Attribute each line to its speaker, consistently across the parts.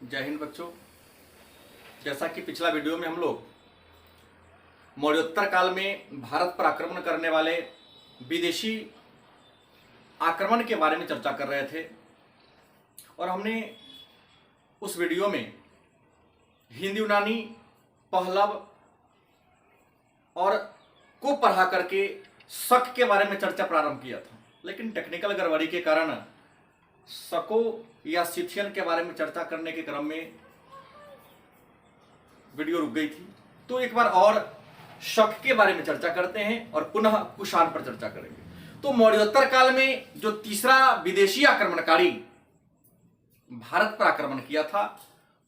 Speaker 1: जय हिंद बच्चों। जैसा कि पिछला वीडियो में हम लोग मौर्योत्तर काल में भारत पर आक्रमण करने वाले विदेशी आक्रमण के बारे में चर्चा कर रहे थे और हमने उस वीडियो में हिंद यूनानी, पहलव और को पढ़ा करके शक के बारे में चर्चा प्रारंभ किया था, लेकिन टेक्निकल गड़बड़ी के कारण शको या सिथियन के बारे में चर्चा करने के क्रम में वीडियो रुक गई थी। तो एक बार और शक के बारे में चर्चा करते हैं और पुनः कुषाण पर चर्चा करेंगे। तो मौर्योत्तर काल में जो तीसरा विदेशी आक्रमणकारी भारत पर आक्रमण किया था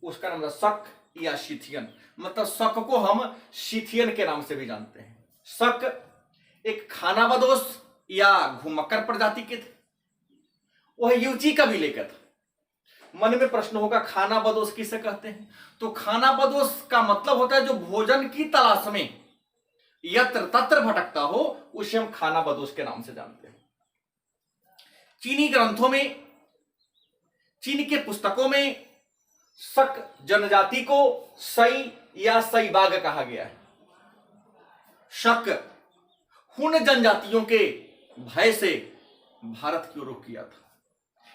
Speaker 1: उसका नाम था शक या सिथियन। मतलब शक को हम सिथियन के नाम से भी जानते हैं। शक एक खानाबदोश या घुमक्कर प्रजाति के थे। वह युची का विलेख था। मन में प्रश्न होगा खानाबदोश किसे कहते हैं? तो खानाबदोश का मतलब होता है जो भोजन की तलाश में यत्र तत्र भटकता हो, उसे हम खानाबदोश के नाम से जानते हैं। चीनी ग्रंथों में, चीन के पुस्तकों में शक जनजाति को सई या सईबाग कहा गया है। शक हुन जनजातियों के भय से भारत की ओर रुख किया था,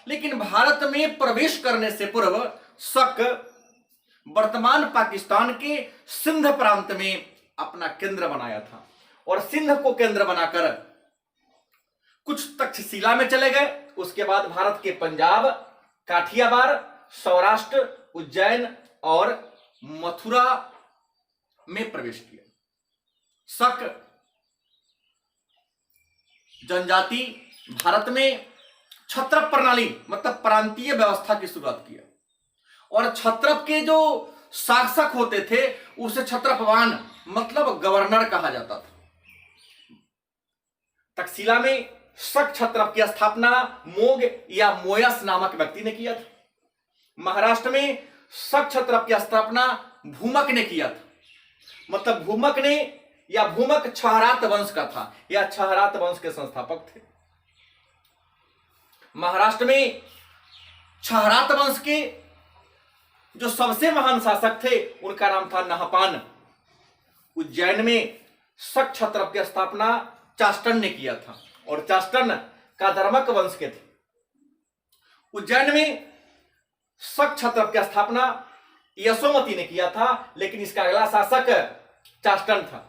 Speaker 1: लेकिन भारत में प्रवेश करने से पूर्व शक वर्तमान पाकिस्तान के सिंध प्रांत में अपना केंद्र बनाया था और सिंध को केंद्र बनाकर कुछ तक्षशिला में चले गए। उसके बाद भारत के पंजाब, काठियावाड़, सौराष्ट्र, उज्जैन और मथुरा में प्रवेश किया। शक जनजाति भारत में क्षत्रप प्रणाली मतलब प्रांतीय व्यवस्था की शुरुआत किया और क्षत्रप के जो शासक होते थे उसे क्षत्रपवान मतलब गवर्नर कहा जाता था। तक्षशिला में शक क्षत्रप की स्थापना मोग या मोयस नामक व्यक्ति ने किया था। महाराष्ट्र में शक क्षत्रप की स्थापना भूमक ने किया था। मतलब भूमक ने या भूमक छहरात वंश का था या छहरात वंश के संस्थापक थे। महाराष्ट्र में छहरात वंश के जो सबसे महान शासक थे उनका नाम था नहपान। उज्जैन में शक क्षत्रप की स्थापना चास्टन ने किया था और चास्टन का धर्मक वंश के थे। उज्जैन में शक क्षत्रप की स्थापना यशोमती ने किया था, लेकिन इसका अगला शासक चास्टन था।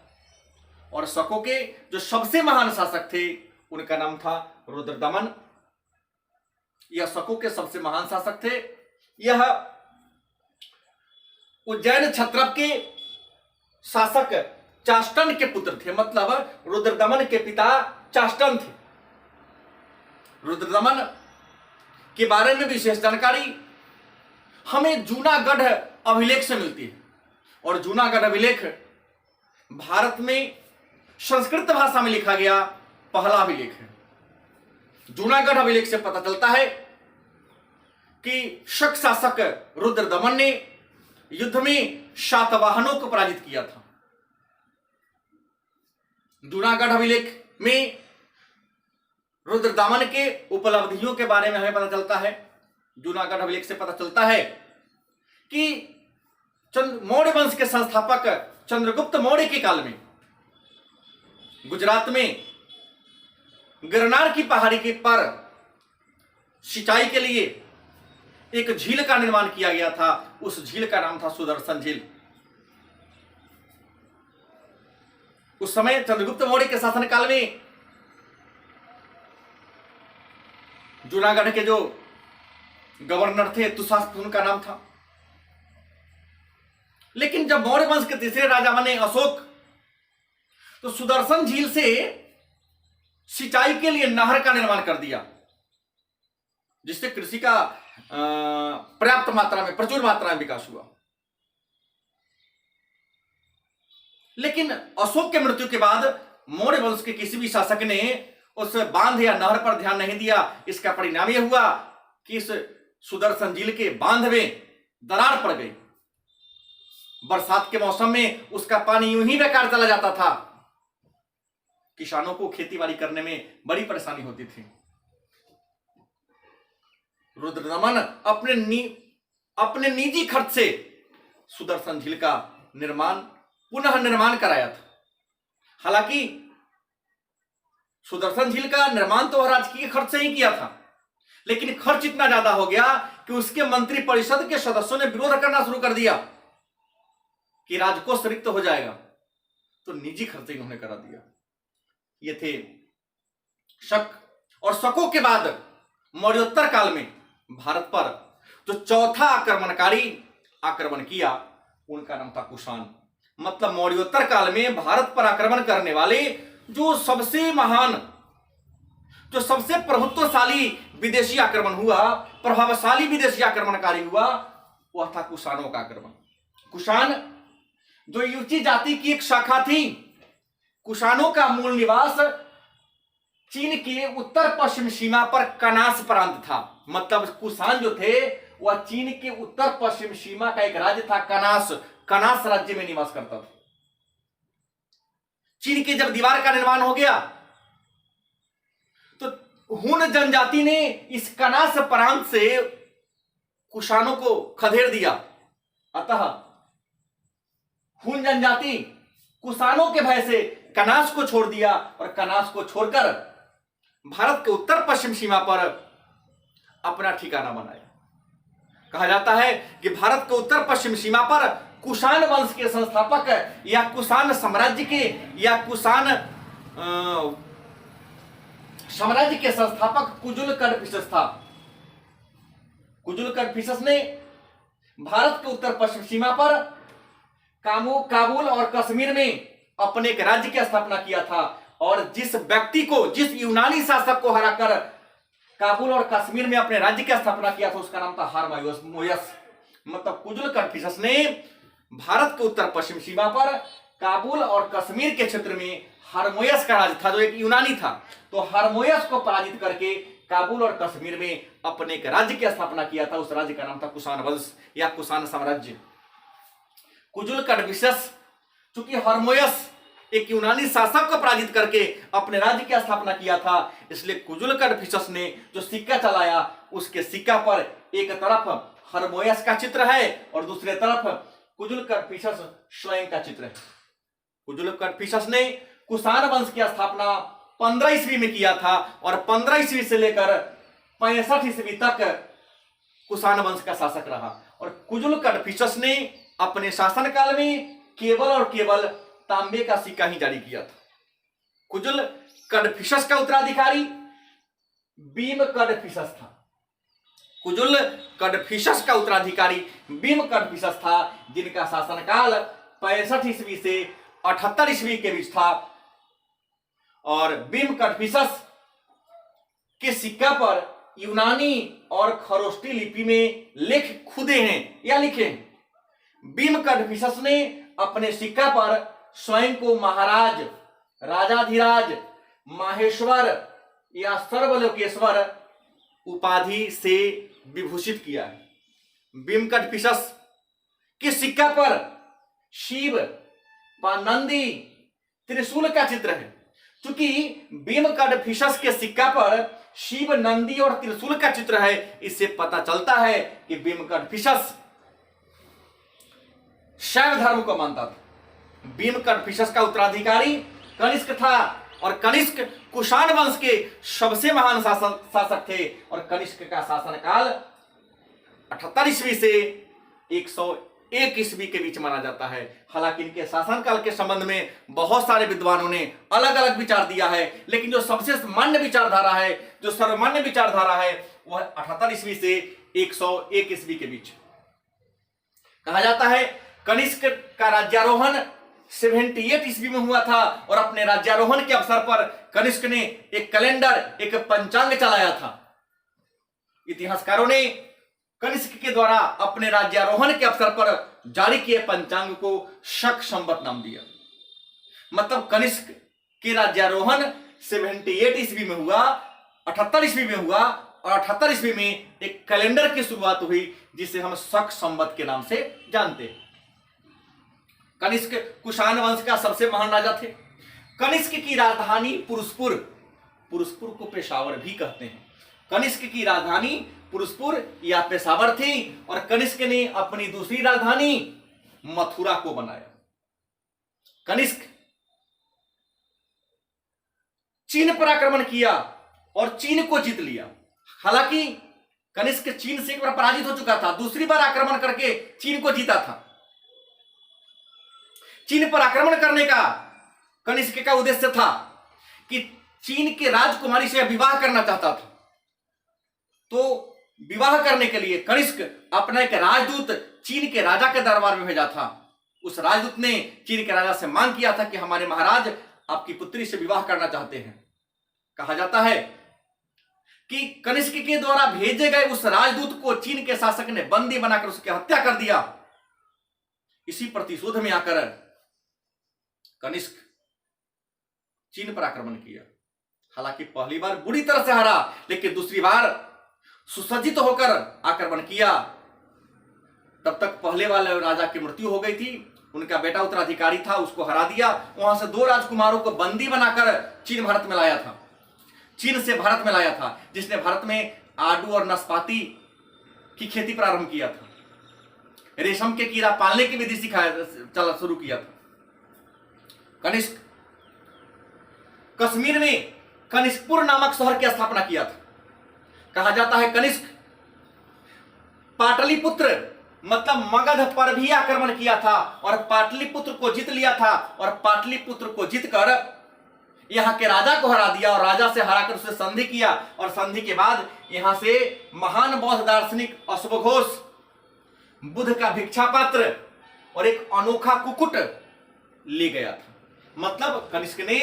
Speaker 1: और शकों के जो सबसे महान शासक थे उनका नाम था रुद्रदमन। यह शकों के सबसे महान शासक थे। यह उज्जैन क्षत्रप के शासक चास्टन के पुत्र थे। मतलब रुद्रदमन के पिता चास्टन थे। रुद्रदमन के बारे में विशेष जानकारी हमें जूनागढ़ अभिलेख से मिलती है और जूनागढ़ अभिलेख भारत में संस्कृत भाषा में लिखा गया पहला अभिलेख है। जूनागढ़ अभिलेख से पता चलता है कि शक शासक रुद्रदमन ने युद्ध में शातवाहनों को पराजित किया था। जूनागढ़ अभिलेख में रुद्रदमन के उपलब्धियों के बारे में हमें पता चलता है। जूनागढ़ अभिलेख से पता चलता है कि मौर्य वंश के संस्थापक चंद्रगुप्त मौर्य के काल में गुजरात में गिरनार की पहाड़ी के पर सिंचाई के लिए एक झील का निर्माण किया गया था। उस झील का नाम था सुदर्शन झील। उस समय चंद्रगुप्त मौर्य के शासनकाल में जूनागढ़ के जो गवर्नर थे तुषार उनका नाम था। लेकिन जब मौर्य वंश के तीसरे राजा बने अशोक, तो सुदर्शन झील से सिंचाई के लिए नहर का निर्माण कर दिया, जिससे कृषि का पर्याप्त मात्रा में, प्रचुर मात्रा में विकास हुआ। लेकिन अशोक के मृत्यु के बाद मौर्य वंश के किसी भी शासक ने उस बांध या नहर पर ध्यान नहीं दिया। इसका परिणाम यह हुआ कि इस सुदर्शन झील के बांध में दरार पड़ गई। बरसात के मौसम में उसका पानी यूं ही बेकार चला जाता था। किसानों को खेतीबाड़ी करने में बड़ी परेशानी होती थी। रुद्रदमन अपने अपने निजी खर्च से सुदर्शन झील का निर्माण, पुनः निर्माण कराया था। हालांकि सुदर्शन झील का निर्माण तो राजकीय खर्च से ही किया था, लेकिन खर्च इतना ज्यादा हो गया कि उसके मंत्रिपरिषद के सदस्यों ने विरोध करना शुरू कर दिया कि राजकोष रिक्त हो जाएगा, तो निजी खर्च इन्होंने करा दिया। ये थे शक। और शकों के बाद मौर्योत्तर काल में भारत पर जो चौथा आक्रमण किया, उनका नाम था कुषाण। मतलब मौर्योत्तर काल में भारत पर आक्रमण करने वाले जो सबसे महान, जो सबसे प्रभुत्वशाली विदेशी आक्रमण हुआ, प्रभावशाली विदेशी आक्रमणकारी हुआ, वह था कुषाणों का आक्रमण। कुषाण जो युची जाति की एक शाखा थी। कुषाणों का मूल निवास चीन के उत्तर पश्चिम सीमा पर कनास प्रांत था। मतलब कुषाण जो थे वह चीन के उत्तर पश्चिम सीमा का एक राज्य था, कनास राज्य में निवास करता था। चीन की जब दीवार का निर्माण हो गया तो हुन जनजाति ने इस कनास प्रांत से कुषाणों को खदेड़ दिया। अतः हुन जनजाति कुषाणों के भय से कनास को छोड़ दिया और कनास को छोड़कर भारत के उत्तर पश्चिम सीमा पर अपना ठिकाना बनाया। कहा जाता है कि भारत के उत्तर पश्चिम सीमा पर कुषाण वंश के संस्थापक या कुषाण साम्राज्य के या कुषाण साम्राज्य के संस्थापक कुजुल कडफिसस था। कुजुल कडफिसस ने भारत के उत्तर पश्चिम सीमा पर काबुल और कश्मीर में अपने एक राज्य की स्थापना किया था। और जिस व्यक्ति को, जिस यूनानी शासक को हराकर काबुल और कश्मीर में अपने राज्य की स्थापना किया था, उसका नाम था हारमोयस। मतलब कुजुल कडफिसस ने भारत के उत्तर पश्चिम सीमा पर काबुल और कश्मीर के क्षेत्र में हारमोयस का राज्य था, जो एक यूनानी था। तो हारमोयस को पराजित करके काबुल और कश्मीर में अपने एक राज्य की स्थापना किया था। उस राज्य का नाम था कुषाण वंश या कुषाण साम्राज्य। कुजुल कडफिसस, चूंकि हारमोयस एक यूनानी शासक को पराजित करके अपने राज्य की स्थापना किया था, इसलिए कुजुल कडफिसस ने जो सिक्का चलाया, उसके सिक्का पर एक तरफ हारमोयस का चित्र है और दूसरे तरफ कुजुल कडफिसस स्वयं का चित्र है। कुजुल कडफिसस ने कुषाण वंश की स्थापना 15 ईस्वी में किया था और 15 ईस्वी से लेकर 65 ईस्वी तक कुषाण वंश का शासक रहा। और कुजुल कडफिसस ने अपने शासनकाल में केवल और केवल तांबे का सिक्का ही जारी किया था। कुजुल कडफिसस का उत्तराधिकारी भीम कडफिसस था। कुजुल कडफिसस का उत्तराधिकारी भीम कडफिसस था, जिनका शासनकाल 65 ईस्वी से 78 ईस्वी के बीच था। और भीम कडफिसस के सिक्का पर यूनानी और खरोष्टी लिपि में लेख खुदे हैं या लिखे हैं। भीम कडफिसस ने अपने सिक्का पर स्वयं को महाराज, राजाधिराज, माहेश्वर या सर्वलोकेश्वर उपाधि से विभूषित किया है। भीम कडफिसस के सिक्का पर शिव, नंदी, त्रिशूल का चित्र है। चूंकि भीम कडफिसस के सिक्का पर शिव, नंदी और त्रिशूल का चित्र है, इससे पता चलता है कि भीम कडफिसस शैव धर्म को मानता था। भीम कडफिसस का उत्तराधिकारी कनिष्क था और कनिष्क कुषाण वंश के सबसे महान शासक थे। और कनिष्क का शासनकाल 78 ईस्वी से 101 ईस्वी के बीच माना जाता है। हालांकि इनके शासनकाल के संबंध में बहुत सारे विद्वानों ने अलग अलग विचार दिया है, लेकिन जो सबसे मान्य विचारधारा है, जो सर्वमान्य विचारधारा है, वह 78 ईस्वी से 101 ईस्वी के बीच। कहा जाता है कनिष्क का राज्यारोहण 78 ईस्वी में हुआ था और अपने राज्यारोहण के अवसर पर कनिष्क ने एक कैलेंडर, एक पंचांग चलाया था। इतिहासकारों ने कनिष्क के द्वारा अपने राज्यारोहण के अवसर पर जारी किए पंचांग को शक संवत नाम दिया। मतलब कनिष्क के राज्यारोहण 78 ईस्वी में हुआ, 78 ईस्वी में हुआ और 78 ईस्वी में एक कैलेंडर की शुरुआत हुई, जिसे हम शक संवत के नाम से जानते हैं। कनिष्क कुषाण वंश का सबसे महान राजा थे। कनिष्क की राजधानी पुरुषपुर को पेशावर भी कहते हैं। कनिष्क की राजधानी पुरुषपुर या पेशावर थी और कनिष्क ने अपनी दूसरी राजधानी मथुरा को बनाया। कनिष्क चीन पर आक्रमण किया और चीन को जीत लिया। हालांकि कनिष्क चीन से एक बार पराजित हो चुका था, दूसरी बार आक्रमण करके चीन को जीता था। चीन पर आक्रमण करने का कनिष्क का उद्देश्य था कि चीन के राजकुमारी से विवाह करना चाहता था। तो विवाह करने के लिए कनिष्क अपना एक राजदूत चीन के राजा के दरबार में भेजा था। उस राजदूत ने चीन के राजा से मांग किया था कि हमारे महाराज आपकी पुत्री से विवाह करना चाहते हैं। कहा जाता है कि कनिष्क के द्वारा भेजे गए उस राजदूत को चीन के शासक ने बंदी बनाकर उसकी हत्या कर दिया। इसी प्रतिशोध में आकर कनिष्क चीन पर आक्रमण किया। हालांकि पहली बार बुरी तरह से हारा, लेकिन दूसरी बार सुसज्जित होकर आक्रमण किया। तब तक पहले वाले राजा की मृत्यु हो गई थी, उनका बेटा उत्तराधिकारी था, उसको हरा दिया। वहां से 2 राजकुमारों को बंदी बनाकर चीन भारत में लाया था, चीन से भारत में लाया था, जिसने भारत में आडू और नाशपाती की खेती प्रारंभ किया था। रेशम के कीड़ा पालने की विधि सिखाया शुरू किया था। कनिष्क कश्मीर में कनिष्कपुर नामक शहर की स्थापना किया था। कहा जाता है कनिष्क पाटलिपुत्र मतलब मगध पर भी आक्रमण किया था और पाटलिपुत्र को जीत लिया था और पाटलिपुत्र को जीतकर यहां के राजा को हरा दिया और राजा से हराकर उसे संधि किया और संधि के बाद यहां से महान बौद्ध दार्शनिक अश्वघोष, बुद्ध का भिक्षा पात्र और एक अनोखा कुकुट ले गया था। मतलब कनिष्क ने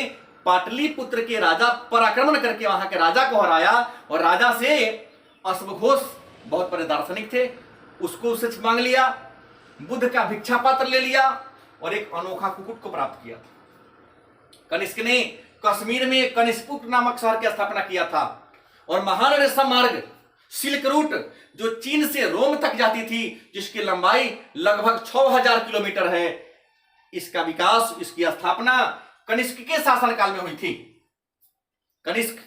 Speaker 1: पाटलिपुत्र के राजा पर आक्रमण करके वहां के राजा को हराया और राजा से अश्वघोष, बहुत बड़े दार्शनिक थे, उसको उससे मांग लिया, बुद्ध का भिक्षा पात्र ले लिया और एक अनोखा कुकुट को प्राप्त किया था। कनिष्क ने कश्मीर में कनिष्कपुर नामक शहर की स्थापना किया था और महान रेशम मार्ग सिल्क रूट जो चीन से रोम तक जाती थी, जिसकी लंबाई लगभग 6000 किलोमीटर है, इसका विकास, इसकी स्थापना कनिष्क के शासनकाल में हुई थी। कनिष्क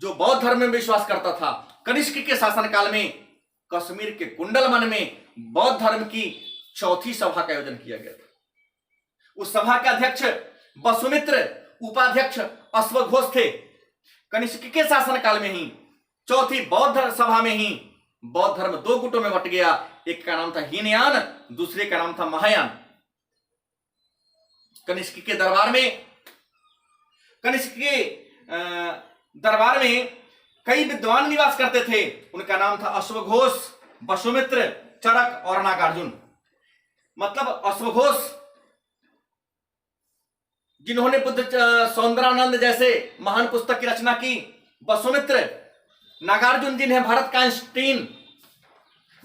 Speaker 1: जो बौद्ध धर्म में विश्वास करता था, कनिष्क के शासनकाल में कश्मीर के कुंडलवन में बौद्ध धर्म की 4थी सभा का आयोजन किया गया था। उस सभा के अध्यक्ष वसुमित्र, उपाध्यक्ष अश्वघोष थे। कनिष्क के शासनकाल में ही 4थी बौद्ध सभा में ही बौद्ध धर्म 2 गुटों में बट गया। एक का नाम था हीनयान, दूसरे का नाम था महायान। कनिष्क के दरबार में कई विद्वान निवास करते थे। उनका नाम था अश्वघोष, वसुमित्र, चरक और नागार्जुन। मतलब अश्वघोष जिन्होंने बुद्ध सौंदरानंद जैसे महान पुस्तक की रचना की, वसुमित्र, नागार्जुन जिन्हें भारत का आइंस्टीन,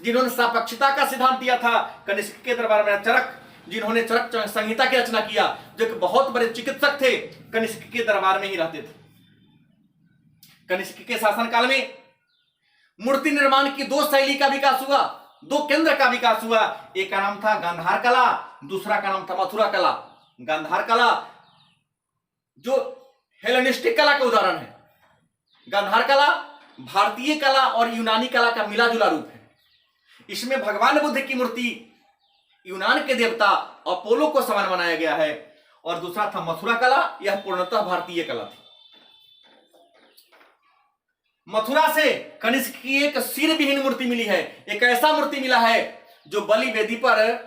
Speaker 1: जिन्होंने सापेक्षता का सिद्धांत दिया था। कनिष्क के दरबार में चरक, जिन्होंने चरक संहिता की रचना किया, जो एक बहुत बड़े चिकित्सक थे, कनिष्क के दरबार में ही रहते थे। कनिष्क के शासनकाल में मूर्ति निर्माण की 2 शैली का विकास हुआ, 2 केंद्र का विकास हुआ। एक का नाम था गांधार कला, दूसरा का नाम था मथुरा कला। गांधार कला जो हेलेनिस्टिक कला का उदाहरण है। गांधार कला भारतीय कला और यूनानी कला का मिला जुला रूप है। इसमें भगवान बुद्ध की मूर्ति यूनान के देवता अपोलो को समान बनाया गया है और दूसरा था मथुरा कला, यह पूर्णतः भारतीय कला थी। मथुरा से कनिष्क की एक सिर विहीन मूर्ति मिली है। एक ऐसा मूर्ति मिला है जो बलि वेदी पर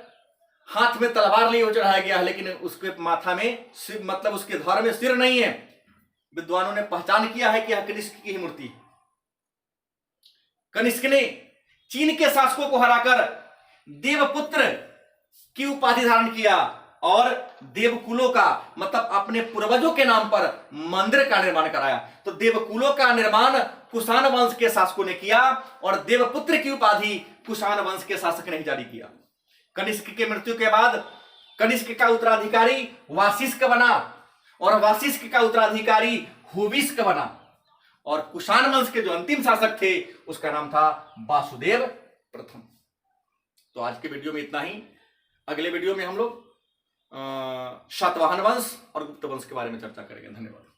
Speaker 1: हाथ में तलवार लिए चढ़ाया गया है, लेकिन उसके माथा में सिर, मतलब उसके धड़ में सिर नहीं है। विद्वानों ने पहचान किया है कि यह कनिष्क की ही मूर्ति है। कनिष्क ने चीन के शासकों को हराकर देवपुत्र की उपाधि धारण किया और देवकुलों का, मतलब अपने पूर्वजों के नाम पर मंदिर का निर्माण कराया। तो देवकुलों का निर्माण कुषाण वंश के शासकों ने किया और देवपुत्र की उपाधि कुषाण वंश के शासक ने जारी किया। कनिष्क की मृत्यु के बाद कनिष्क का उत्तराधिकारी वाशिष्क बना और वाशिष्क का उत्तराधिकारी हुविष्क बना और कुषाण वंश के जो अंतिम शासक थे उसका नाम था वासुदेव प्रथम। तो आज के वीडियो में इतना ही। अगले वीडियो में हम लोग सातवाहन वंश और गुप्त वंश के बारे में चर्चा करेंगे। धन्यवाद।